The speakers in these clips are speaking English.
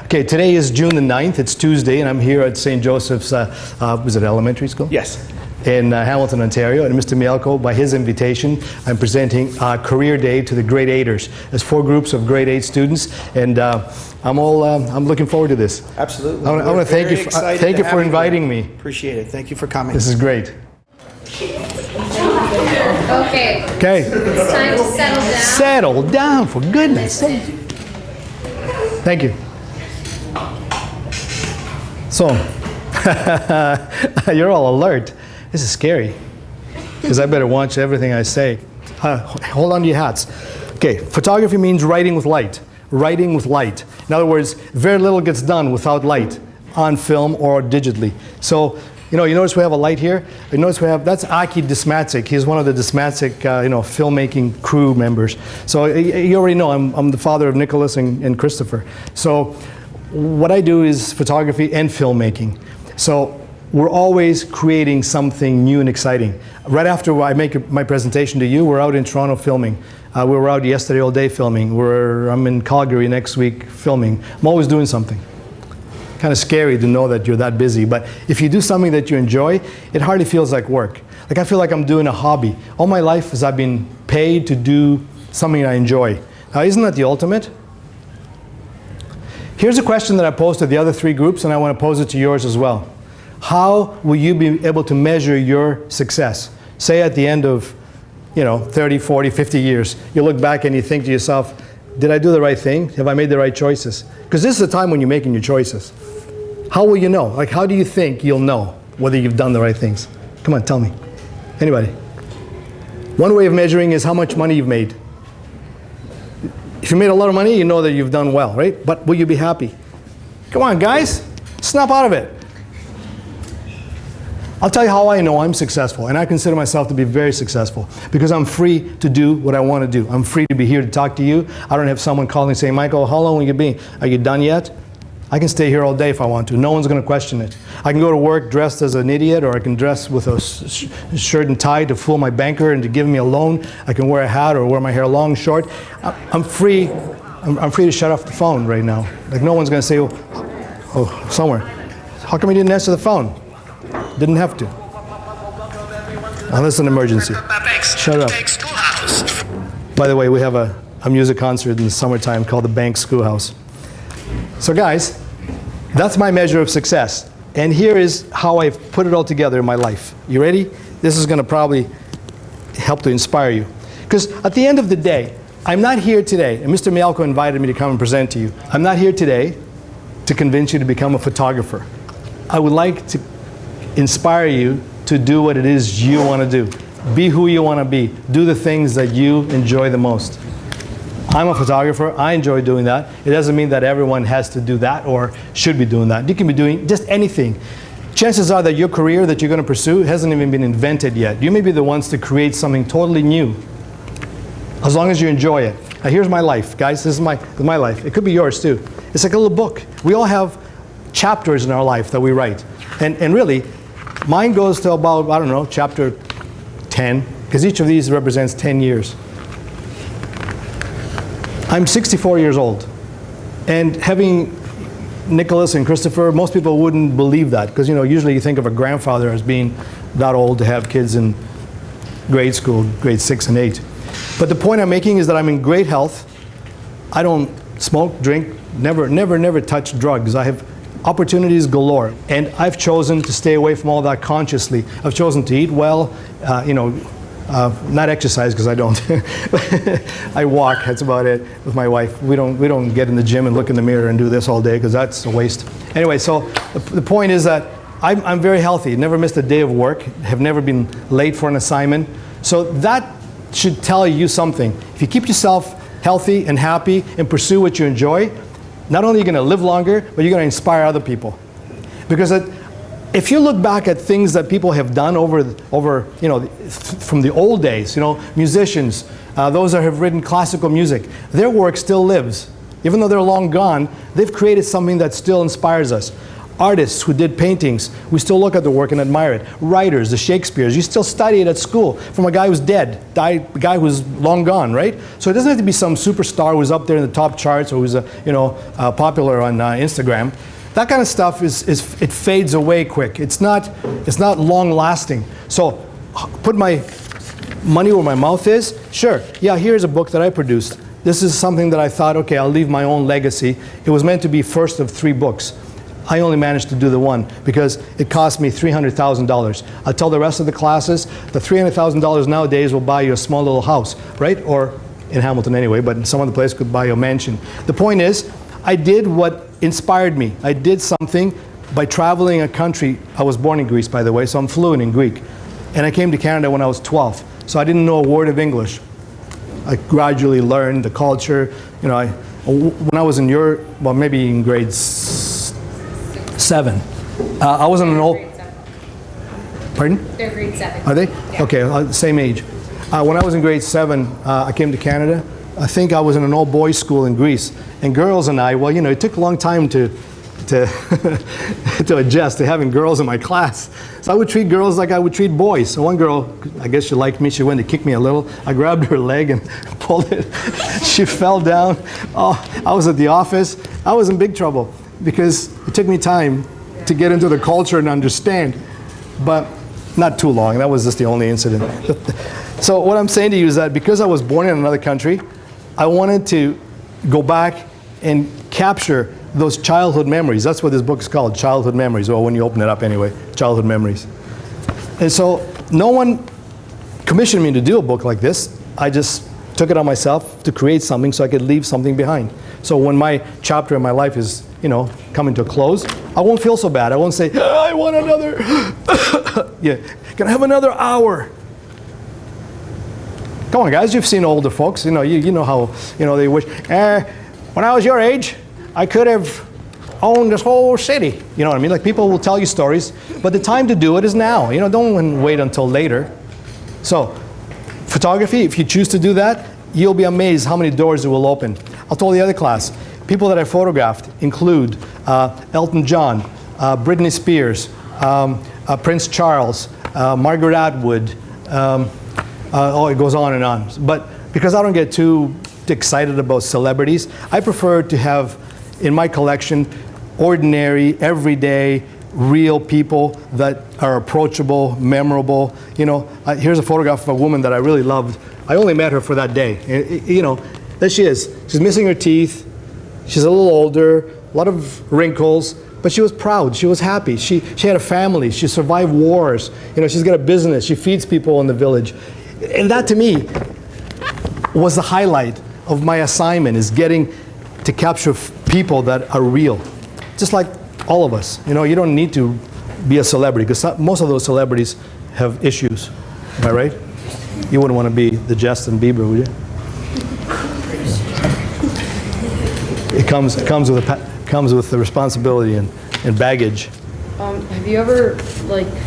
Okay, today is June the 9th. It's Tuesday, and I'm here at St. Joseph's, was it elementary school? Yes. In Hamilton, Ontario. And Mr. Mielko, by his invitation, I'm presenting Career Day to the grade 8ers. There's 4 groups of grade 8 students, and I'm looking forward to this. Absolutely. I want to thank you. Thank you for inviting me. Appreciate it. Thank you for coming. This is great. Okay. Okay. It's time to settle down. Settle down, for goodness sake. Thank you. So, you're all alert. This is scary, because I better watch everything I say. Hold on to your hats. Okay, photography means writing with light. Writing with light. In other words, very little gets done without light, on film or digitally. So, you notice we have a light here? You notice we have, that's Aki Dismatic. He's one of the Dismatic, filmmaking crew members. So you already know, I'm the father of Nicholas and Christopher. So what I do is photography and filmmaking. So we're always creating something new and exciting. Right after I make my presentation to you, we're out in Toronto filming. We were out yesterday all day filming. I'm in Calgary next week filming. I'm always doing something. Kind of scary to know that you're that busy, but if you do something that you enjoy, it hardly feels like work. Like I feel like I'm doing a hobby. All my life is I've been paid to do something I enjoy. Now, isn't that the ultimate? Here's a question that I posed to the other 3 groups, and I want to pose it to yours as well. How will you be able to measure your success? Say at the end of 30, 40, 50 years, you look back and you think to yourself, did I do the right thing? Have I made the right choices? Because this is the time when you're making your choices. How will you know? Like, how do you think you'll know whether you've done the right things? Come on, tell me. Anybody? One way of measuring is how much money you've made. If you made a lot of money, you know that you've done well, right? But will you be happy? Come on, guys. Snap out of it. I'll tell you how I know I'm successful, and I consider myself to be very successful, because I'm free to do what I want to do. I'm free to be here to talk to you. I don't have someone calling saying, Michael, how long will you be? Are you done yet? I can stay here all day if I want to. No one's going to question it. I can go to work dressed as an idiot, or I can dress with a shirt and tie to fool my banker and to give me a loan. I can wear a hat or wear my hair long, short. I'm free. I'm free to shut off the phone right now. Like, no one's going to say, oh, somewhere. How come you didn't answer the phone? Didn't have to. Unless it's an emergency. Shut up. By the way, we have a music concert in the summertime called the Bank Schoolhouse. So guys, that's my measure of success. And here is how I've put it all together in my life. You ready? This is going to probably help to inspire you. Because at the end of the day, I'm not here today, and Mr. Mielko invited me to come and present to you. I'm not here today to convince you to become a photographer. I would like to inspire you to do what it is you want to do. Be who you want to be. Do the things that you enjoy the most. I'm a photographer. I enjoy doing that. It doesn't mean that everyone has to do that or should be doing that. You can be doing just anything. Chances are that your career that you're going to pursue hasn't even been invented yet. You may be the ones to create something totally new, as long as you enjoy it. Now here's my life, guys. This is my life. It could be yours too. It's like a little book. We all have chapters in our life that we write. And really, mine goes to about, I don't know, chapter 10, because each of these represents 10 years. I'm 64 years old, and having Nicholas and Christopher, most people wouldn't believe that, because usually you think of a grandfather as being that old to have kids in grade school, grade 6 and 8. But the point I'm making is that I'm in great health. I don't smoke, drink, never touch drugs. I have opportunities galore, and I've chosen to stay away from all that consciously. I've chosen to eat well, not exercise, because I don't. I walk, that's about it, with my wife. We don't get in the gym and look in the mirror and do this all day, because that's a waste. Anyway, so the point is that I'm very healthy, never missed a day of work, have never been late for an assignment. So that should tell you something. If you keep yourself healthy and happy and pursue what you enjoy, not only are you going to live longer, but you're going to inspire other people. Because if you look back at things that people have done over from the old days, musicians, those that have written classical music, their work still lives. Even though they're long gone, they've created something that still inspires us. Artists who did paintings, we still look at their work and admire it. Writers, the Shakespeares, you still study it at school from a guy who's dead, a guy who's long gone, right? So it doesn't have to be some superstar who's up there in the top charts or who's popular on Instagram. That kind of stuff it fades away quick. It's not long lasting. So put my money where my mouth is. Sure, yeah, here's a book that I produced. This is something that I thought, okay, I'll leave my own legacy. It was meant to be first of 3 books. I only managed to do the one because it cost me $300,000. I'll tell the rest of the classes, the $300,000 nowadays will buy you a small little house, right? Or in Hamilton anyway, but in some other place could buy you a mansion. The point is, I did what inspired me. I did something by traveling a country. I was born in Greece, by the way, so I'm fluent in Greek. And I came to Canada when I was 12, so I didn't know a word of English. I gradually learned the culture. You know, when I was in Europe, well, maybe in grade 7. I wasn't an old... Pardon? They're grade 7. Are they? Yeah. Okay, same age. When I was in grade 7, I came to Canada. I think I was in an old boys' school in Greece. And girls and I, well, you know, it took a long time to to adjust to having girls in my class. So I would treat girls like I would treat boys. So one girl, I guess she liked me, she went to kick me a little. I grabbed her leg and pulled it. She fell down. Oh, I was at the office. I was in big trouble because it took me time to get into the culture and understand. But not too long. That was just the only incident. So what I'm saying to you is that because I was born in another country, I wanted to go back and capture those childhood memories. That's what this book is called, Childhood Memories. Well, when you open it up anyway, Childhood Memories. And so no one commissioned me to do a book like this. I just took it on myself to create something so I could leave something behind. So when my chapter in my life is, you know, coming to a close, I won't feel so bad. I won't say, I want another, yeah, can I have another hour? Come on, guys, you've seen older folks. You know how, they wish, when I was your age, I could have owned this whole city. You know what I mean? Like, people will tell you stories, but the time to do it is now. You know, don't wait until later. So, photography, if you choose to do that, you'll be amazed how many doors it will open. I'll tell the other class, people that I photographed include Elton John, Britney Spears, Prince Charles, Margaret Atwood, it goes on and on. But because I don't get too excited about celebrities, I prefer to have in my collection ordinary, everyday, real people that are approachable, memorable. You know, here's a photograph of a woman that I really loved. I only met her for that day. You know, there she is. She's missing her teeth. She's a little older, a lot of wrinkles, but she was proud. She was happy. She had a family. She survived wars. You know, she's got a business. She feeds people in the village. And that, to me, was the highlight of my assignment, is getting to capture people that are real. Just like all of us. You know, you don't need to be a celebrity, because most of those celebrities have issues. Am I right? You wouldn't want to be the Justin Bieber, would you? It comes with the responsibility and baggage. Have you ever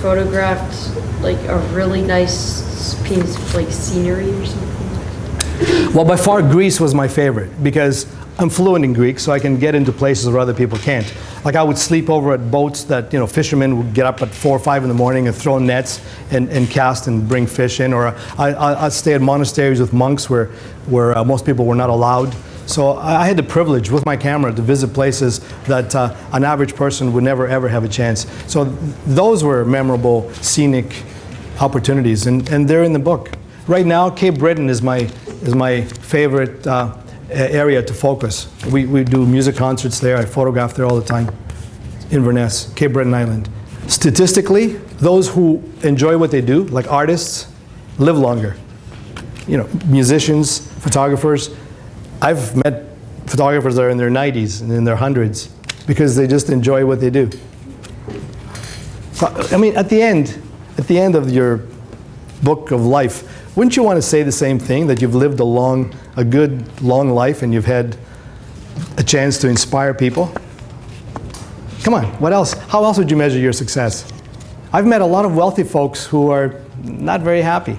photographed a really nice piece of scenery or something? Well, by far Greece was my favorite because I'm fluent in Greek, so I can get into places where other people can't. Like, I would sleep over at boats that, fishermen would get up at 4 or 5 in the morning and throw nets and cast and bring fish in. Or I'd stay at monasteries with monks where most people were not allowed. So I had the privilege with my camera to visit places that an average person would never ever have a chance. So those were memorable, scenic opportunities, and they're in the book. Right now, Cape Breton is my favorite area to focus. We do music concerts there. I photograph there all the time. Inverness, Cape Breton Island. Statistically, those who enjoy what they do, like artists, live longer. You know, musicians, photographers. I've met photographers that are in their 90s and in their 100s because they just enjoy what they do. So, I mean, at the end of your book of life, wouldn't you want to say the same thing, that you've lived a good, long life and you've had a chance to inspire people? Come on, what else? How else would you measure your success? I've met a lot of wealthy folks who are not very happy.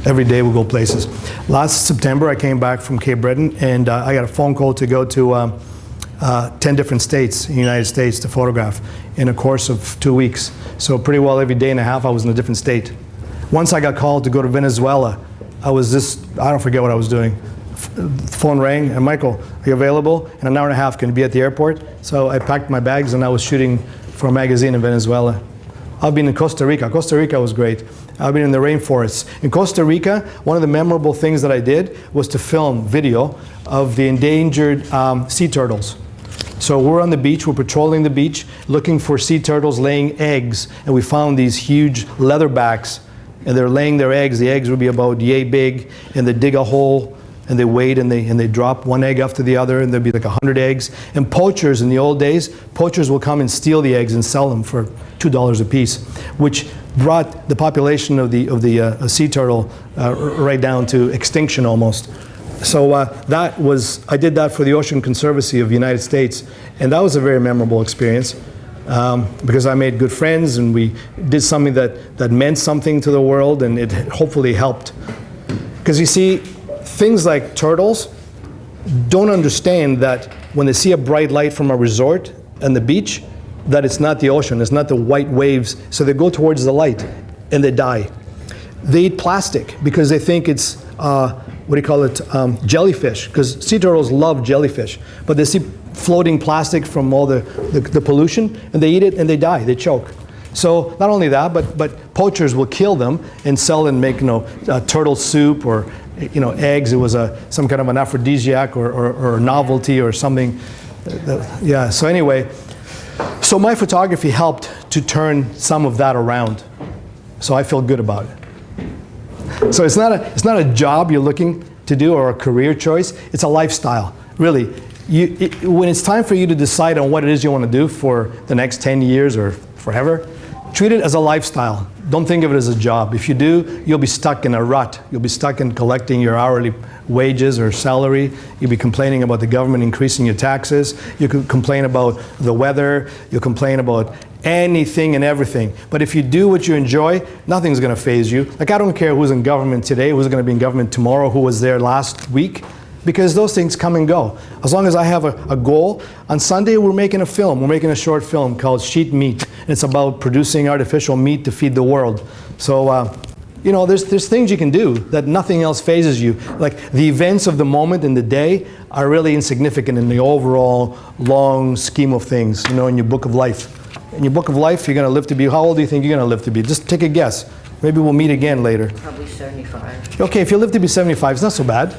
Every day we go places. Last September, I came back from Cape Breton, and I got a phone call to go to 10 different states in the United States to photograph in a course of 2 weeks. So pretty well every day and a half I was in a different state. Once I got called to go to Venezuela, I don't forget what I was doing. Phone rang, and Michael, are you available? In an hour and a half, can you be at the airport? So I packed my bags and I was shooting for a magazine in Venezuela. I've been in Costa Rica. Costa Rica was great. I've been in the rainforests. In Costa Rica, one of the memorable things that I did was to film video of the endangered sea turtles. So we're on the beach, we're patrolling the beach, looking for sea turtles laying eggs, and we found these huge leatherbacks, and they're laying their eggs. The eggs would be about yay big, and they dig a hole, and they wait, and they drop one egg after the other, and there'd be like 100 eggs. And poachers, in the old days, poachers will come and steal the eggs and sell them for $2 a piece, which brought the population of the sea turtle right down to extinction almost. So I did that for the Ocean Conservancy of the United States, and that was a very memorable experience because I made good friends, and we did something that meant something to the world, and it hopefully helped. Because you see, things like turtles don't understand that when they see a bright light from a resort and the beach, that it's not the ocean, it's not the white waves, so they go towards the light and they die. They eat plastic because they think it's jellyfish, because sea turtles love jellyfish, but they see floating plastic from all the pollution, and they eat it and they die, they choke. So not only that, but poachers will kill them and sell and make turtle soup or eggs. It was some kind of an aphrodisiac or novelty or something. Yeah, so anyway, so my photography helped to turn some of that around. So I feel good about it. So it's not a job you're looking to do or a career choice, it's a lifestyle, really. When it's time for you to decide on what it is you want to do for the next 10 years or forever, treat it as a lifestyle. Don't think of it as a job. If you do, you'll be stuck in a rut. You'll be stuck in collecting your hourly wages or salary. You'll be complaining about the government increasing your taxes. You could complain about the weather. You'll complain about anything and everything. But if you do what you enjoy, nothing's going to faze you. Like, I don't care who's in government today, who's going to be in government tomorrow, who was there last week, because those things come and go. As long as I have a goal. On Sunday, we're making a film. We're making a short film called Sheet Meat. And it's about producing artificial meat to feed the world. So, there's things you can do that nothing else phases you. Like, the events of the moment in the day are really insignificant in the overall long scheme of things, in your book of life. In your book of life, you're going to live to be, how old do you think you're going to live to be? Just take a guess. Maybe we'll meet again later. Probably 75. Okay, if you live to be 75, it's not so bad.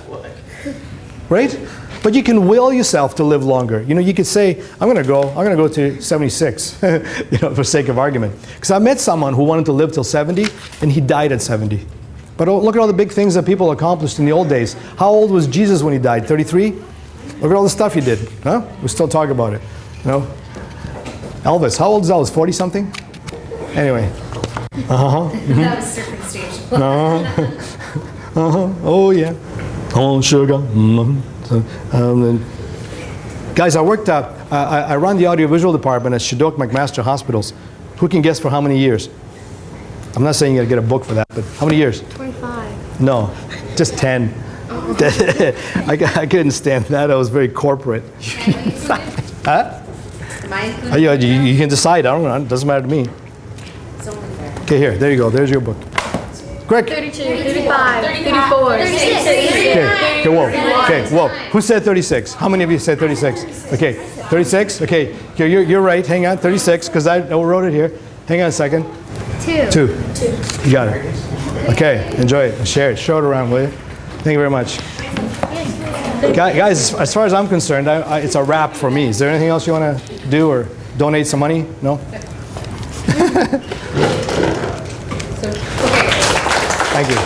Right? But you can will yourself to live longer. You could say, I'm going to go to 76, for sake of argument. Because I met someone who wanted to live till 70, and he died at 70. But look at all the big things that people accomplished in the old days. How old was Jesus when he died? 33? Look at all the stuff he did. Huh? We still talk about it. Elvis, how old is Elvis? 40 something? Anyway. That was surfing stage. Oh yeah. Oh sugar. Guys, I run the audiovisual department at Shadok McMaster Hospitals. Who can guess for how many years? I'm not saying you gotta get a book for that, but how many years? 25. No, just 10. I couldn't stand that. I was very corporate. Huh? You can decide. I don't know. It doesn't matter to me. Okay, here. There you go. There's your book. Quick. 32, 35, 34, 36. Okay, whoa. Okay, whoa. Who said 36? How many of you said 36? Okay, 36? Okay, you're right. Hang on. 36, because I wrote it here. Hang on a second. 2. You got it. Okay, enjoy it. Share it. Show it around, will you? Thank you very much. Guys, as far as I'm concerned, it's a wrap for me. Is there anything else you want to do or donate some money? No? Thank you.